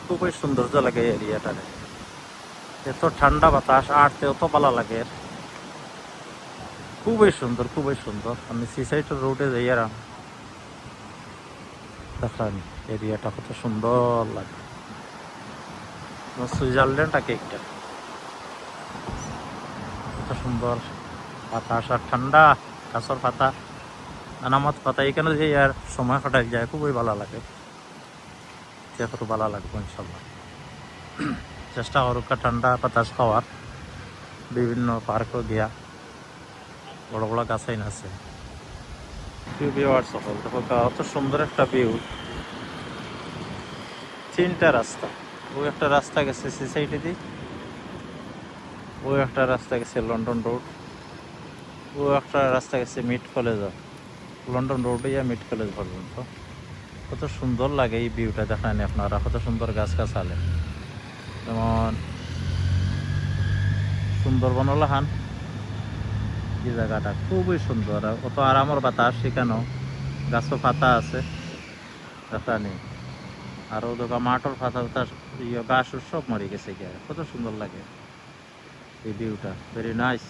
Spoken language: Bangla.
খুবই সৌন্দর্য লাগে এই এরিয়াটারে, এত ঠান্ডা বাতাস আটতে অত ভালো লাগে, খুবই সুন্দর খুবই সুন্দর। আমি সিসাইটের রোডে যাই আর দেখলাম এরিয়াটা কত সুন্দর লাগে, সুইজারল্যান্ড আর কেকটা কত সুন্দর বাতাস আর ঠান্ডা, গাছের পাতা আনামত পাতা, এখানে যে আর সময় কাটাই যায় খুবই ভালো লাগে, কত ভালো লাগবে ইনশাল্লাহ। চেষ্টা করুক ঠান্ডা বাতাস খাওয়ার, বিভিন্ন পার্কও গিয়া বড় বড় গাছাইন আছে। সকল দেখো কত সুন্দর একটা ভিউ, তিনটা রাস্তা, ওই একটা রাস্তা গেছে সিসাইটি দিয়ে, ওই একটা রাস্তা গেছে লন্ডন রোড, ও একটা রাস্তা গেছে মিড কলেজ, লন্ডন রোডে ইয়া মিড কলেজ পর্যন্ত। কত সুন্দর লাগে এই ভিউটা, দেখান আপনারা কত সুন্দর গাছ গাছালে, যেমন সুন্দরবন লাহান এই জায়গাটা খুবই সুন্দর, কত আরামের বাতাস, সেখানেও গাছও পাতা আছে দেখানি, আর ও দোকা মাঠর পাতা ইয়ে গাছ সব মরে গেছে, কত সুন্দর লাগে এই ভিউটা, ভেরি নাইস।